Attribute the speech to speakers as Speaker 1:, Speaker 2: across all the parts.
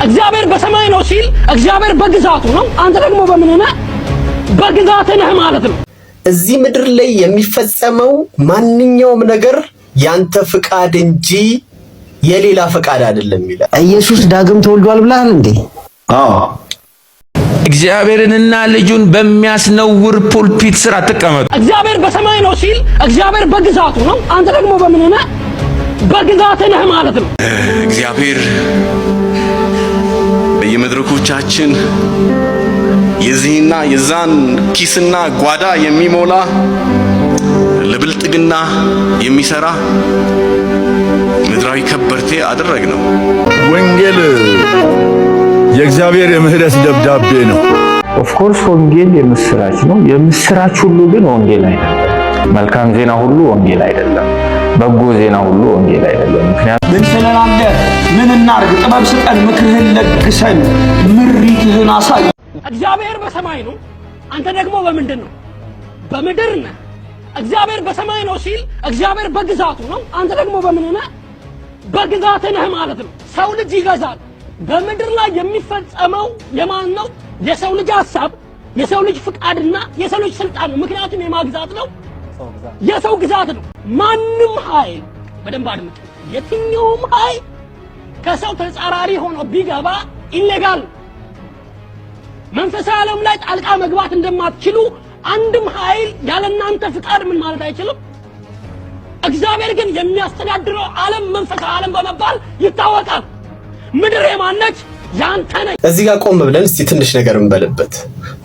Speaker 1: እግዚአብሔር በሰማይ ነው ሲል እግዚአብሔር በግዛቱ ነው። አንተ ደግሞ በምን ነህ? በግዛት ነህ ማለት ነው።
Speaker 2: እዚህ ምድር ላይ የሚፈጸመው ማንኛውም ነገር ያንተ ፍቃድ እንጂ የሌላ ፍቃድ አይደለም ይላል።
Speaker 3: ኢየሱስ ዳግም ተወልዷል ብለሃል እንዴ?
Speaker 2: አዎ።
Speaker 4: እግዚአብሔርንና ልጁን በሚያስነውር ፑልፒት ስር አትቀመጡ።
Speaker 1: እግዚአብሔር በሰማይ ነው ሲል እግዚአብሔር በግዛቱ ነው። አንተ ደግሞ በምን ነህ? በግዛት ነህ ማለት ነው።
Speaker 5: እግዚአብሔር በየመድረኮቻችን የዚህና የዛን ኪስና ጓዳ የሚሞላ ለብልጥግና የሚሰራ ምድራዊ ከበርቴ አደረግነው።
Speaker 6: ወንጌል የእግዚአብሔር የምህረት ደብዳቤ ነው።
Speaker 7: ኦፍ ኮርስ ወንጌል የምስራች ነው። የምስራች ሁሉ ግን ወንጌል አይደለም። መልካም ዜና ሁሉ ወንጌል አይደለም። በጎ ዜና ሁሉ ወንጌል አይደለም። ምክንያቱም
Speaker 8: ምን ትላለህ? ምን እናርግ? ጥበብ ስጠን፣ ምክርህን ለግሰን፣ ምሪትህን አሳይ።
Speaker 1: እግዚአብሔር በሰማይ ነው፣ አንተ ደግሞ በምንድን ነው? በምድር ነህ። እግዚአብሔር በሰማይ ነው ሲል እግዚአብሔር በግዛቱ ነው። አንተ ደግሞ በምን ነህ? በግዛት ነህ ማለት ነው። ሰው ልጅ ይገዛል። በምድር ላይ የሚፈጸመው የማን ነው? የሰው ልጅ ሐሳብ፣ የሰው ልጅ ፍቃድና የሰው ልጅ ስልጣን ነው። ምክንያቱም የማግዛት ነው፣ የሰው ግዛት ነው። ማንም ኃይል በደንብ አድምጡ። የትኛውም ኃይል ከሰው ተጻራሪ ሆኖ ቢገባ ኢሌጋል። መንፈሳዊ ዓለም ላይ ጣልቃ መግባት እንደማትችሉ አንድም ኃይል ያለናንተ ፍቃድ ምን ማለት አይችልም። እግዚአብሔር ግን የሚያስተዳድረው ዓለም መንፈሳዊ ዓለም በመባል ይታወቃል። ምድር የማነች? ያንተ ነች።
Speaker 2: እዚህ ጋር ቆም ብለን እስቲ ትንሽ ነገር እንበልበት።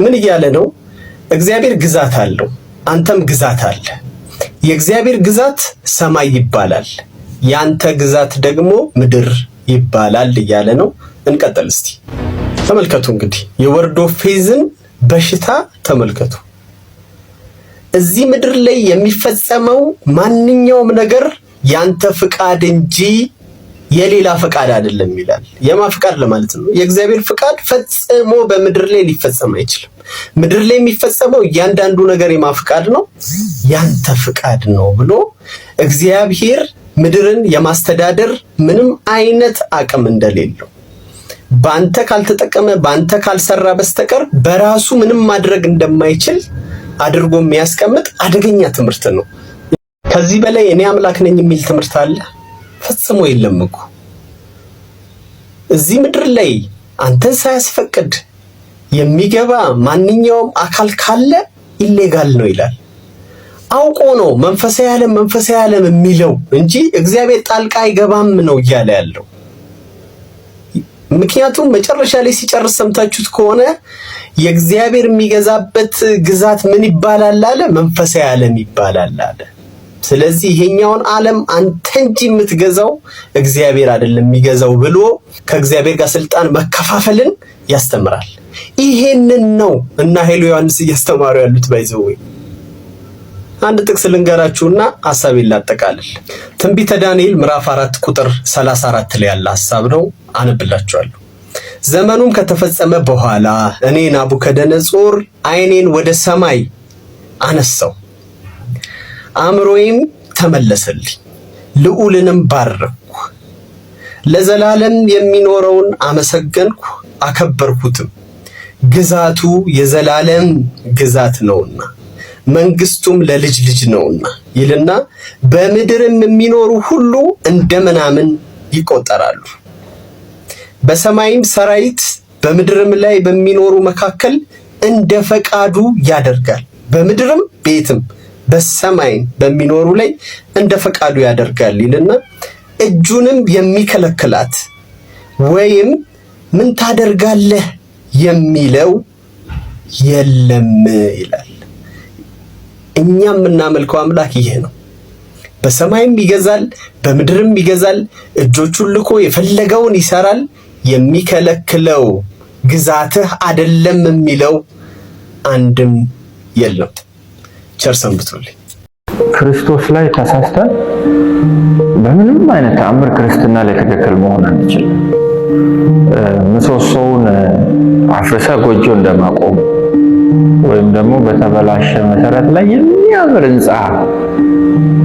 Speaker 2: ምን እያለ ነው? እግዚአብሔር ግዛት አለው፣ አንተም ግዛት አለ። የእግዚአብሔር ግዛት ሰማይ ይባላል፣ ያንተ ግዛት ደግሞ ምድር ይባላል እያለ ነው። እንቀጥል እስቲ። ተመልከቱ እንግዲህ የወርድ ኦፍ ፌዝን በሽታ ተመልከቱ። እዚህ ምድር ላይ የሚፈጸመው ማንኛውም ነገር ያንተ ፍቃድ እንጂ የሌላ ፍቃድ አይደለም ይላል። የማ ፍቃድ ለማለት ነው? የእግዚአብሔር ፍቃድ ፈጽሞ በምድር ላይ ሊፈጸም አይችልም። ምድር ላይ የሚፈጸመው እያንዳንዱ ነገር የማ ፍቃድ ነው? ያንተ ፍቃድ ነው ብሎ እግዚአብሔር ምድርን የማስተዳደር ምንም አይነት አቅም እንደሌለው ባንተ ካልተጠቀመ ባንተ ካልሰራ በስተቀር በራሱ ምንም ማድረግ እንደማይችል አድርጎ የሚያስቀምጥ አደገኛ ትምህርት ነው። ከዚህ በላይ እኔ አምላክ ነኝ የሚል ትምህርት አለ? ፈጽሞ የለም እኮ። እዚህ ምድር ላይ አንተን ሳያስፈቅድ የሚገባ ማንኛውም አካል ካለ ኢሌጋል ነው ይላል። አውቆ ነው መንፈሳዊ ዓለም የሚለው እንጂ እግዚአብሔር ጣልቃ አይገባም ነው እያለ ያለው። ምክንያቱም መጨረሻ ላይ ሲጨርስ ሰምታችሁት ከሆነ የእግዚአብሔር የሚገዛበት ግዛት ምን ይባላል አለ? መንፈሳዊ ዓለም ይባላል አለ። ስለዚህ ይሄኛውን ዓለም አንተ እንጂ የምትገዛው እግዚአብሔር አይደለም የሚገዛው ብሎ ከእግዚአብሔር ጋር ስልጣን መከፋፈልን ያስተምራል። ይሄንን ነው እና ሄሎ ዮሐንስ እያስተማሩ ያሉት። ባይዘው አንድ ጥቅስ ልንገራችሁና ሐሳቤን ላጠቃልል። ትንቢተ ዳንኤል ምዕራፍ 4 ቁጥር 34 ላይ ያለ ሐሳብ ነው፣ አነብላችኋለሁ። ዘመኑም ከተፈጸመ በኋላ እኔ ናቡከደነጾር ዓይኔን ወደ ሰማይ አነሳው፣ አእምሮዬም ተመለሰልኝ፣ ልዑልንም ባረኩ፣ ለዘላለም የሚኖረውን አመሰገንኩ አከበርኩትም። ግዛቱ የዘላለም ግዛት ነውና መንግስቱም ለልጅ ልጅ ነውና ይልና በምድርም የሚኖሩ ሁሉ እንደምናምን ይቆጠራሉ። በሰማይም ሰራዊት በምድርም ላይ በሚኖሩ መካከል እንደ ፈቃዱ ያደርጋል። በምድርም ቤትም በሰማይ በሚኖሩ ላይ እንደ ፈቃዱ ያደርጋል ይልና እጁንም የሚከለክላት ወይም ምን ታደርጋለህ የሚለው የለም ይላል። እኛም የምናመልከው አምላክ ይሄ ነው። በሰማይም ይገዛል፣ በምድርም ይገዛል፣ እጆቹን ልኮ የፈለገውን ይሰራል። የሚከለክለው ግዛትህ አይደለም የሚለው አንድም የለም። ቸር ሰንብቱልኝ።
Speaker 7: ክርስቶስ ላይ ተሳስተን በምንም አይነት ተአምር ክርስትና ላይ ትክክል መሆን አንችልም። ምሰሶውን አፍርሰ ጎጆ እንደማቆም ወይም ደግሞ በተበላሸ መሰረት ላይ የሚያምር ህንጻ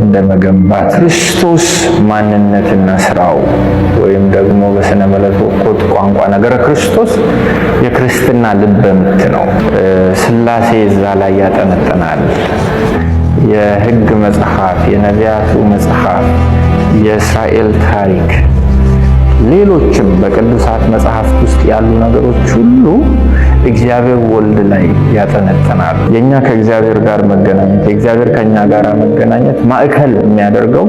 Speaker 7: እንደመገንባት ክርስቶስ ማንነትና ስራው ወይም ደግሞ በስነ መለኮት ቋንቋ ነገረ ክርስቶስ የክርስትና ልበ ምት ነው። ሥላሴ እዛ ላይ ያጠነጥናል። የሕግ መጽሐፍ፣ የነቢያቱ መጽሐፍ፣ የእስራኤል ታሪክ፣ ሌሎችም በቅዱሳት መጽሐፍት ውስጥ ያሉ ነገሮች ሁሉ እግዚአብሔር ወልድ ላይ ያጠነጥናሉ። የኛ ከእግዚአብሔር ጋር መገናኘት፣ የእግዚአብሔር ከኛ ጋር መገናኘት ማዕከል የሚያደርገው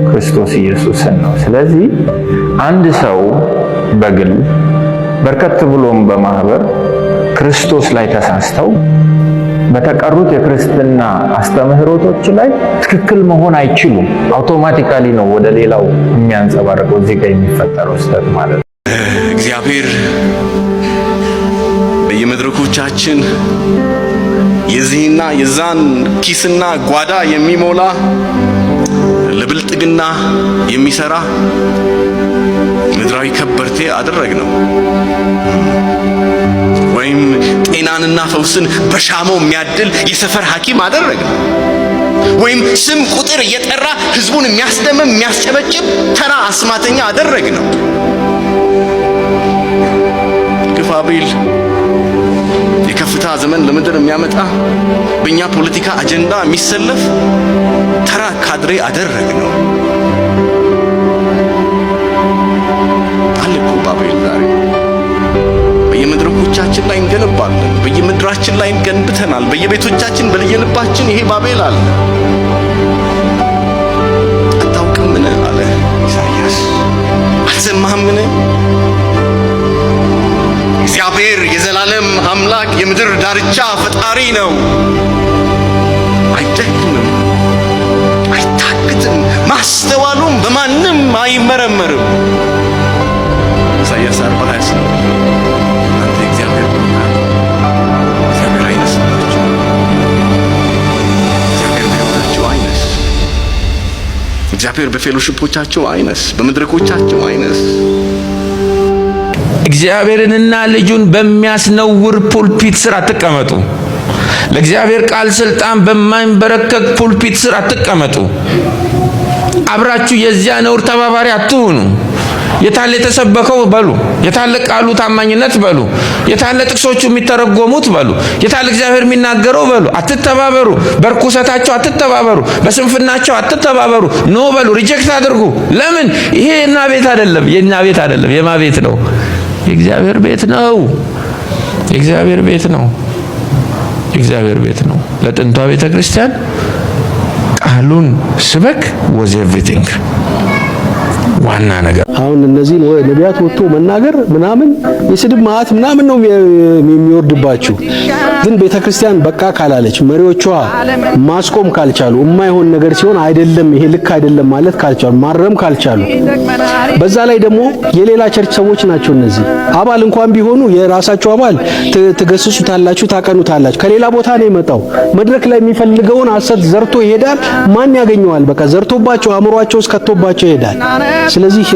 Speaker 7: ክርስቶስ ኢየሱስን ነው። ስለዚህ አንድ ሰው በግል በርከት ብሎም በማህበር ክርስቶስ ላይ ተሳስተው በተቀሩት የክርስትና አስተምህሮቶች ላይ ትክክል መሆን አይችሉም። አውቶማቲካሊ ነው ወደ ሌላው የሚያንጸባርቀው እዚህ ጋር የሚፈጠረው ስህተት ማለት ነው።
Speaker 5: እግዚአብሔር በየመድረኮቻችን የዚህና የዛን ኪስና ጓዳ የሚሞላ ለብልጥግና የሚሰራ ምድራዊ ከበርቴ አደረግነው። ወይም ጤናንና ፈውስን በሻማው የሚያድል የሰፈር ሐኪም አደረግነው። ወይም ስም ቁጥር እየጠራ ህዝቡን የሚያስደምም የሚያስጨበጭብ ተራ አስማተኛ አደረግነው። ግፋ ቢል የከፍታ ዘመን ለምድር የሚያመጣ በእኛ ፖለቲካ አጀንዳ የሚሰለፍ ተራ ካድሬ አደረግነው። አለኩ ባቤል ዛሬ በየመድረኮቻችን ላይ እንገነባለን። በየምድራችን ላይ እንገንብተናል። በየቤቶቻችን በየልባችን ይሄ ባቤል አለ። አታውቅምን አለ ኢሳይያስ። አልሰማህምን? እግዚአብሔር የዘላለም አምላክ የምድር ዳርቻ ፈጣሪ ነው። አይደክምም፣ አይታክትም፣ ማስተዋሉም በማንም አይመረመርም። ኢሳይያስ 40:28 እናንተ እግዚአብሔር ብሩካን፣ እግዚአብሔር አይነስባችሁ፣ እግዚአብሔር በሕይወታችሁ አይነስ፣ እግዚአብሔር በፌሎሺፖቻቸው አይነስ፣ በመድረኮቻቸው አይነስ።
Speaker 4: እግዚአብሔርንና ልጁን በሚያስነውር ፑልፒት ስር አትቀመጡ። ለእግዚአብሔር ቃል ስልጣን በማይንበረከክ ፑልፒት ስር አትቀመጡ። አብራችሁ የዚያ ነውር ተባባሪ አትሁኑ። የታለ የተሰበከው በሉ፣ የታለ ቃሉ ታማኝነት በሉ፣ የታለ ጥቅሶቹ የሚተረጎሙት በሉ፣ የታለ እግዚአብሔር የሚናገረው በሉ። አትተባበሩ። በርኩሰታቸው አትተባበሩ። በስንፍናቸው አትተባበሩ። ኖ በሉ፣ ሪጀክት አድርጉ። ለምን? ይሄ የኛ ቤት አይደለም፣ የኛ ቤት አይደለም። የማ ቤት ነው? የእግዚአብሔር ቤት ነው። የእግዚአብሔር ቤት ነው። የእግዚአብሔር ቤት ነው። ለጥንቷ ቤተ ክርስቲያን ቃሉን ስበክ was everything ዋና ነገር።
Speaker 9: አሁን እነዚህ ነቢያት ወጥቶ መናገር ምናምን የስድብ ማዕት ምናምን ነው የሚወርድባችሁ። ግን ቤተክርስቲያን በቃ ካላለች፣ መሪዎቿ ማስቆም ካልቻሉ፣ የማይሆን ነገር ሲሆን አይደለም ይሄ ልክ አይደለም ማለት ካልቻሉ፣ ማረም ካልቻሉ፣ በዛ ላይ ደግሞ የሌላ ቸርች ሰዎች ናቸው እነዚህ። አባል እንኳን ቢሆኑ የራሳቸው አባል ትገስጹታላችሁ፣ ታቀኑታላችሁ። ከሌላ ቦታ ነው የመጣው። መድረክ ላይ የሚፈልገውን ሐሰት ዘርቶ ይሄዳል። ማን ያገኘዋል? በቃ ዘርቶባቸው አእምሯቸው ውስጥ ከቶባቸው ይሄዳል። ስለዚህ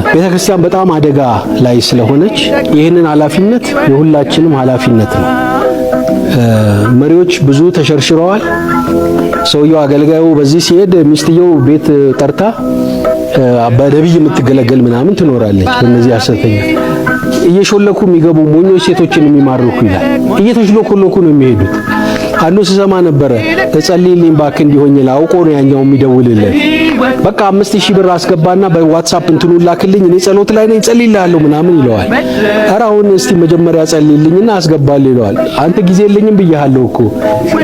Speaker 9: ቤተክርስቲያን በጣም አደጋ ላይ ስለሆነች ይህንን ኃላፊነት የሁላችንም ኃላፊነት ነው። መሪዎች ብዙ ተሸርሽረዋል። ሰውየው አገልጋዩ በዚህ ሲሄድ ሚስትየው ቤት ጠርታ በነብይ የምትገለገል ምናምን ትኖራለች። እነዚህ ሐሰተኛ እየሾለኩ የሚገቡ ሞኞች ሴቶችን የሚማርኩ ይላል። እየተሽሎኮሎኩ ነው የሚሄዱት። አንዱ ስሰማ ነበረ እጸልይልኝ ባክ እንዲሆኝ ላውቆ ነው ያኛው የሚደውልልን። በቃ 5000 ብር አስገባና በዋትስአፕ እንትኑ ላክልኝ እኔ ጸሎት ላይ ነኝ ጸልይልሃለሁ ምናምን ይለዋል። ኧረ አሁን እስቲ መጀመሪያ ጸልይልኝና አስገባልኝ ይለዋል። አንተ ጊዜ የለኝም ብዬሃለሁ እኮ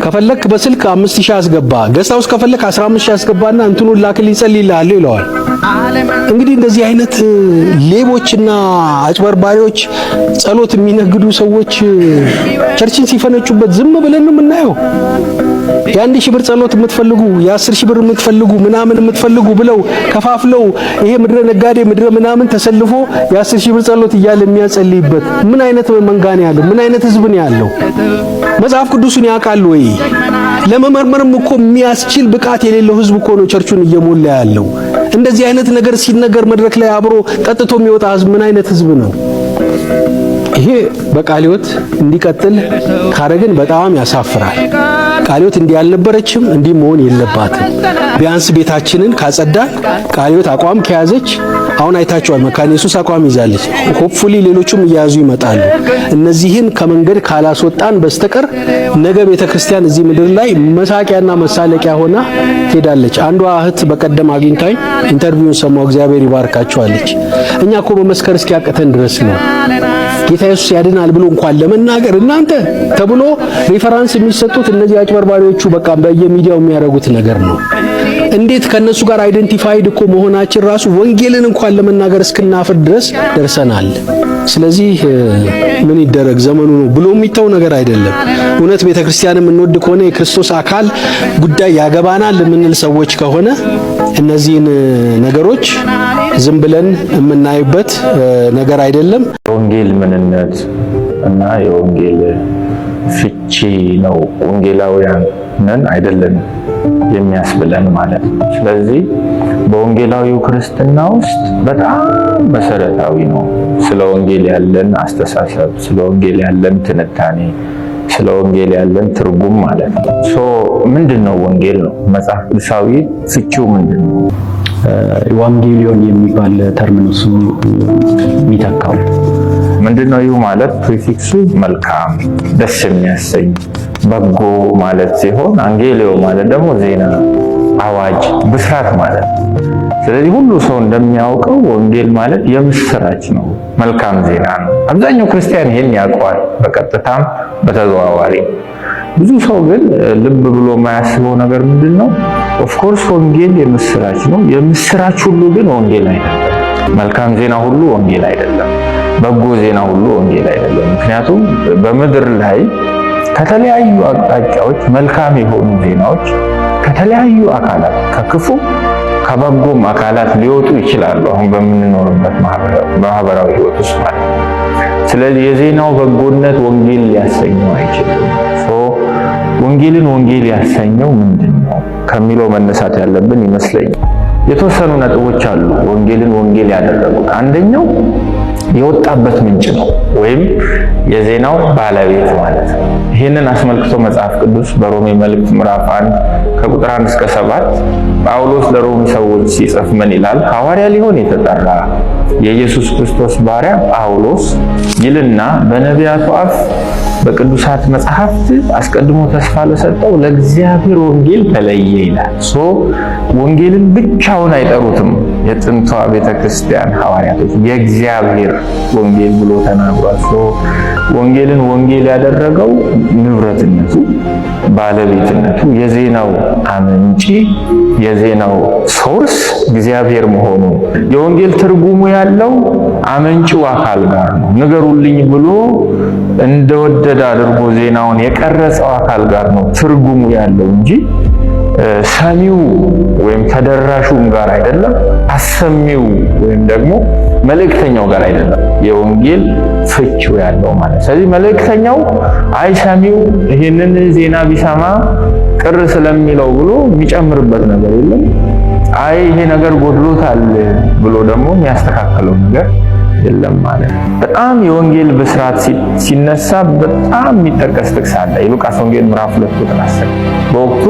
Speaker 9: ከፈለክ በስልክ 5000 አስገባ፣ ገስታውስ ከፈለክ 15000 አስገባና እንትኑ ላክልኝ ጸልይልሃለሁ ይለዋል። እንግዲህ እንደዚህ አይነት ሌቦችና አጭበርባሪዎች ጸሎት የሚነግዱ ሰዎች ቸርችን ሲፈነጩበት ዝም ብለን ነው የምናየው። የ1000 ብር ጸሎት የምትፈልጉ የ10000 ብር የምትፈልጉ ምናምን የምትፈልጉ ብለው ከፋፍለው ይሄ ምድረ ነጋዴ ምድረ ምናምን ተሰልፎ የ10000 ብር ጸሎት እያለ የሚያጸልይበት ምን አይነት መንጋ ነው ያለው? ምን አይነት ህዝብ ነው ያለው? መጽሐፍ ቅዱስን ያውቃል ወይ? ለመመርመርም እኮ የሚያስችል ብቃት የሌለው ህዝብ እኮ ነው ቸርቹን እየሞላ ያለው። እንደዚህ አይነት ነገር ሲነገር መድረክ ላይ አብሮ ጠጥቶ የሚወጣ ህዝብ ምን አይነት ህዝብ ነው? ይሄ በቃለ ሕይወት እንዲቀጥል ካረግን በጣም ያሳፍራል። ቃልዮት እንዲህ አልነበረችም፣ እንዲህ መሆን የለባትም። ቢያንስ ቤታችንን ካጸዳን ቃልዮት አቋም ከያዘች አሁን አይታችኋል፣ መካነ ኢየሱስ አቋም ይዛለች። ሆፕፉሊ ሌሎቹም እያያዙ ይመጣሉ። እነዚህን ከመንገድ ካላስወጣን በስተቀር ነገ ቤተክርስቲያን እዚህ ምድር ላይ መሳቂያና መሳለቂያ ሆና ትሄዳለች። አንዷ እህት በቀደም አግኝታኝ ኢንተርቪውን ሰማው፣ እግዚአብሔር ይባርካቸዋለች። እኛ እኮ በመስከር እስኪያቅተን ድረስ ነው ጌታ ኢየሱስ ያድናል ብሎ እንኳን ለመናገር እናንተ ተብሎ ሪፈራንስ የሚሰጡት እነዚህ አጭበርባሪዎቹ በቃ በየሚዲያው የሚያደርጉት ነገር ነው። እንዴት ከነሱ ጋር አይደንቲፋይድ እኮ መሆናችን ራሱ ወንጌልን እንኳን ለመናገር እስክናፍር ድረስ ደርሰናል። ስለዚህ ምን ይደረግ ዘመኑ ነው ብሎ የሚተው ነገር አይደለም። እውነት ቤተክርስቲያን የምንወድ ከሆነ የክርስቶስ አካል ጉዳይ ያገባናል የምንል ሰዎች ከሆነ እነዚህን ነገሮች ዝም ብለን የምናይበት ነገር አይደለም።
Speaker 7: የወንጌል ምንነት እና የወንጌል ፍቺ ነው ወንጌላውያን ነን አይደለም የሚያስብለን ማለት ነው። ስለዚህ በወንጌላዊው ክርስትና ውስጥ በጣም መሰረታዊ ነው ስለ ወንጌል ያለን አስተሳሰብ፣ ስለ ወንጌል ያለን ትንታኔ፣ ስለ ወንጌል ያለን ትርጉም ማለት ነው። ምንድነው ወንጌል ነው? መጽሐፍ ቅዱሳዊ ፍቺው ምንድነው?
Speaker 10: ኢቫንጌሊዮን የሚባል ተርም ነው እሱ የሚተካው።
Speaker 7: ምንድነው? ይሁ ማለት ፕሪፊክሱ መልካም፣ ደስ የሚያሰኝ፣ በጎ ማለት ሲሆን አንጌሊዮ ማለት ደግሞ ዜና፣ አዋጅ፣ ብስራት ማለት ነው። ስለዚህ ሁሉ ሰው እንደሚያውቀው ወንጌል ማለት የምስራች ነው፣ መልካም ዜና ነው። አብዛኛው ክርስቲያን ይሄን ያውቀዋል፣ በቀጥታም በተዘዋዋሪ። ብዙ ሰው ግን ልብ ብሎ የማያስበው ነገር ምንድነው? ኦፍኮርስ ወንጌል የምስራች ነው። የምስራች ሁሉ ግን ወንጌል አይደለም። መልካም ዜና ሁሉ ወንጌል አይደለም። በጎ ዜና ሁሉ ወንጌል አይደለም። ምክንያቱም በምድር ላይ ከተለያዩ አቅጣጫዎች መልካም የሆኑ ዜናዎች ከተለያዩ አካላት ከክፉ ከበጎም አካላት ሊወጡ ይችላሉ፣ አሁን በምንኖርበት ማህበራዊ ህይወት ውስጥ ማለት ነው። ስለዚህ የዜናው በጎነት ወንጌል ሊያሰኘው አይችልም። ወንጌልን ወንጌል ያሰኘው ምንድነው ከሚለው መነሳት ያለብን ይመስለኛል። የተወሰኑ ነጥቦች አሉ ወንጌልን ወንጌል ያደረጉት። አንደኛው የወጣበት ምንጭ ነው ወይም የዜናው ባለቤት ማለት ነው። ይህንን አስመልክቶ መጽሐፍ ቅዱስ በሮሜ መልእክት ምዕራፍ 1 ከቁጥር 1 እስከ 7 ጳውሎስ ለሮሜ ሰዎች ሲጽፍ ምን ይላል? ሐዋርያ ሊሆን የተጠራ የኢየሱስ ክርስቶስ ባሪያ ጳውሎስ ይልና በነቢያቱ አፍ በቅዱሳት መጽሐፍት አስቀድሞ ተስፋ ለሰጠው ለእግዚአብሔር ወንጌል ተለየ ይላል። ወንጌልን ብቻውን አይጠሩትም። የጥንቷ ቤተክርስቲያን ሐዋርያቶች የእግዚአብሔር ወንጌል ብሎ ተናግሯል። ወንጌልን ወንጌል ያደረገው ንብረትነቱ፣ ባለቤትነቱ፣ የዜናው አመንጪ፣ የዜናው ሶርስ እግዚአብሔር መሆኑ፣ የወንጌል ትርጉሙ ያለው አመንጪው አካል ጋር ነው። ንገሩልኝ ብሎ እንደወደደ አድርጎ ዜናውን የቀረጸው አካል ጋር ነው ትርጉሙ ያለው እንጂ ሰሚው ወይም ተደራሹም ጋር አይደለም፣ አሰሚው ወይም ደግሞ መልእክተኛው ጋር አይደለም። የወንጌል ፍቺው ያለው ማለት። ስለዚህ መልእክተኛው አይ ሰሚው ይህንን ዜና ቢሰማ ቅር ስለሚለው ብሎ የሚጨምርበት ነገር የለም። አይ ይሄ ነገር ጎድሎታል ብሎ ደግሞ የሚያስተካክለው ነገር የለም ማለት ነው። በጣም የወንጌል ብስራት ሲነሳ በጣም የሚጠቀስ ጥቅስ አለ። የሉቃስ ወንጌል ምዕራፍ 2 ቁጥር 10 በወቅቱ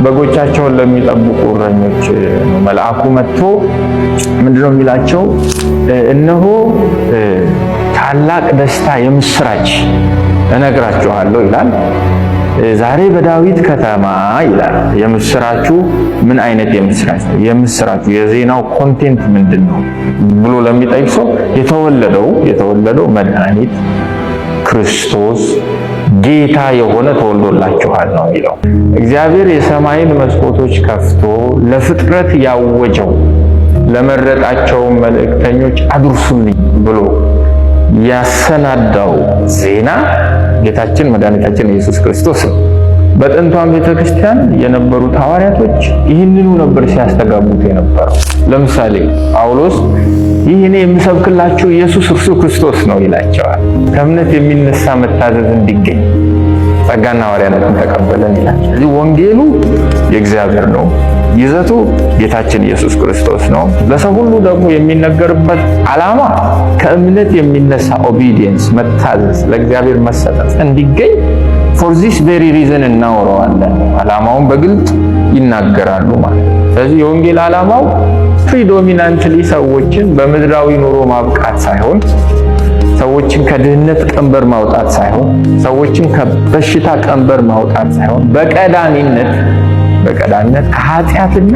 Speaker 7: በጎቻቸውን ለሚጠብቁ እረኞች መልአኩ መጥቶ ምንድነው የሚላቸው? እነሆ ታላቅ ደስታ የምስራች እነግራችኋለሁ ይላል። ዛሬ በዳዊት ከተማ ይላል። የምስራቹ ምን አይነት የምስራች ነው? የምስራቹ የዜናው ኮንቴንት ምንድነው ብሎ ለሚጠይቅ ሰው የተወለደው መድኃኒት ክርስቶስ ጌታ የሆነ ተወልዶላችኋል ነው የሚለው። እግዚአብሔር የሰማይን መስኮቶች ከፍቶ ለፍጥረት ያወጀው ለመረጣቸው መልእክተኞች አድርሱልኝ ብሎ ያሰናዳው ዜና ጌታችን መድኃኒታችን ኢየሱስ ክርስቶስ ነው። በጥንቷም ቤተክርስቲያን የነበሩት ሐዋርያቶች ይህንኑ ነበር ሲያስተጋቡት የነበረው። ለምሳሌ ጳውሎስ ይህ እኔ የምሰብክላችሁ ኢየሱስ እርሱ ክርስቶስ ነው ይላቸዋል። ከእምነት የሚነሳ መታዘዝ እንዲገኝ ጸጋና ሐዋርያነትን ተቀበለን ይላል። ስለዚህ ወንጌሉ የእግዚአብሔር ነው። ይዘቱ ጌታችን ኢየሱስ ክርስቶስ ነው። ለሰው ሁሉ ደግሞ የሚነገርበት ዓላማ ከእምነት የሚነሳ ኦቢዲየንስ መታዘዝ፣ ለእግዚአብሔር መሰጠት እንዲገኝ ፎር ዚስ ቬሪ ሪዝን እናወራዋለን። ዓላማውን በግልጽ ይናገራሉ ማለት ነው። ስለዚህ የወንጌል ዓላማው ፕሪዶሚናንትሊ ሰዎችን በምድራዊ ኑሮ ማብቃት ሳይሆን፣ ሰዎችን ከድህነት ቀንበር ማውጣት ሳይሆን፣ ሰዎችን ከበሽታ ቀንበር ማውጣት ሳይሆን በቀዳሚነት ከኃጢአትና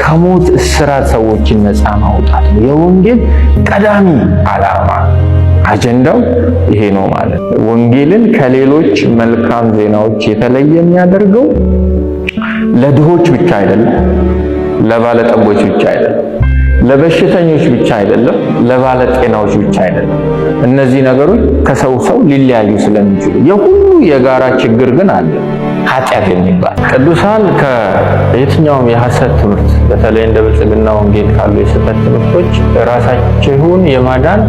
Speaker 7: ከሞት እስራት ሰዎችን ነፃ ማውጣት ነው የወንጌል ቀዳሚ ዓላማ። አጀንዳው ይሄ ነው ማለት ነው። ወንጌልን ከሌሎች መልካም ዜናዎች የተለየ የሚያደርገው ለድሆች ብቻ አይደለም፣ ለባለጠጎች ብቻ አይደለም፣ ለበሽተኞች ብቻ አይደለም፣ ለባለጤናዎች ብቻ አይደለም። እነዚህ ነገሮች ከሰው ሊለያዩ ስለሚችሉ የሁሉ የጋራ ችግር ግን አለ፣ ኃጢአት የሚባል። ቅዱሳን ከየትኛውም የሐሰት ትምህርት በተለይ እንደ ብልጽግና ወንጌል ካሉ የስህተት ትምህርቶች ራሳቸውን የማዳን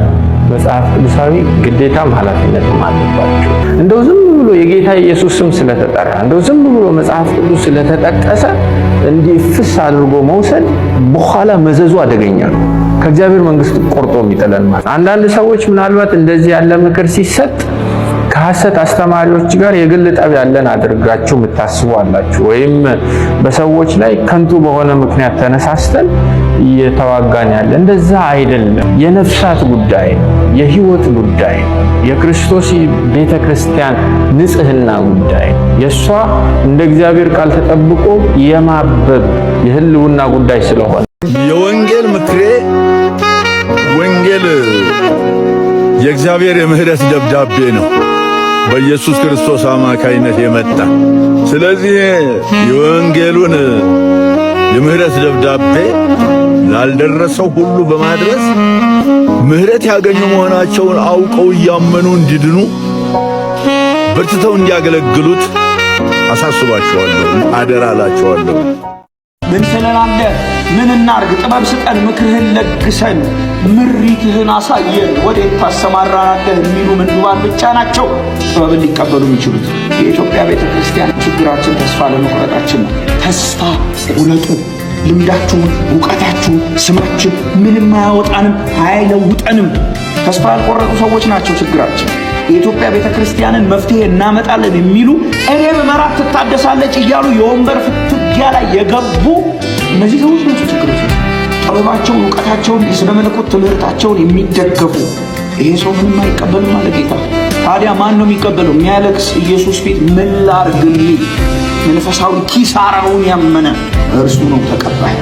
Speaker 7: መጽሐፍ ቅዱሳዊ ግዴታም ኃላፊነትም አለባቸው። እንደው ዝም ብሎ የጌታ ኢየሱስ ስም ስለተጠራ፣ እንደው ዝም ብሎ መጽሐፍ ቅዱስ ስለተጠቀሰ እንዲህ ፍስ አድርጎ መውሰድ በኋላ መዘዙ አደገኛ ነው። ከእግዚአብሔር መንግስት ቆርጦ የሚጥለን ማለት። አንዳንድ ሰዎች ምናልባት እንደዚህ ያለ ምክር ሲሰጥ ከሐሰት አስተማሪዎች ጋር የግል ጠብ ያለን አድርጋችሁ የምታስቡ አላችሁ። ወይም በሰዎች ላይ ከንቱ በሆነ ምክንያት ተነሳስተን እየተዋጋን ያለ፣ እንደዛ አይደለም። የነፍሳት ጉዳይ ነው፣ የህይወት ጉዳይ ነው፣ የክርስቶስ ቤተክርስቲያን ንጽህና ጉዳይ ነው። የእሷ እንደ እግዚአብሔር ቃል ተጠብቆ የማበብ የህልውና ጉዳይ ስለሆነ
Speaker 6: የወንጌል ምክሬ ወንጌል የእግዚአብሔር የምህረት ደብዳቤ ነው፣ በኢየሱስ ክርስቶስ አማካይነት የመጣ። ስለዚህ የወንጌሉን የምህረት ደብዳቤ ላልደረሰው ሁሉ በማድረስ ምህረት ያገኙ መሆናቸውን አውቀው እያመኑ እንዲድኑ በርትተው እንዲያገለግሉት አሳስባቸዋለሁ፣ አደራ እላቸዋለሁ።
Speaker 8: ምን ትለናለህ? ምን እናርግ? ጥበብ ስጠን፣ ምክርህን ለግሰን፣ ምሪትህን አሳየን፣ ወዴት ታሰማራናለህ የሚሉ ምንዱባን ብቻ ናቸው ጥበብን ሊቀበሉ የሚችሉት። የኢትዮጵያ ቤተ ክርስቲያን ችግራችን ተስፋ ለመቁረጣችን ነው። ተስፋ ቁረጡ። ልምዳችሁን፣ እውቀታችሁን፣ ስማችን ምንም አያወጣንም፣ አይለውጠንም። ተስፋ ያልቆረጡ ሰዎች ናቸው ችግራችን። የኢትዮጵያ ቤተ ክርስቲያንን መፍትሄ እናመጣለን የሚሉ እኔ በመራት ትታደሳለች እያሉ የወንበር ፍትጊያ ላይ የገቡ እነዚህ ሰዎች ናቸው ችግሮች። ጥበባቸውን፣ እውቀታቸውን፣ የሥነ መለኮት ትምህርታቸውን የሚደገፉ ይሄ ሰው ምንም አይቀበልም ማለት ጌታ። ታዲያ ማን ነው የሚቀበለው? የሚያለቅስ ኢየሱስ ፊት ምን ላድርግ የሚል መንፈሳዊ ኪሳራውን ያመነ እርሱ ነው ተቀባይ።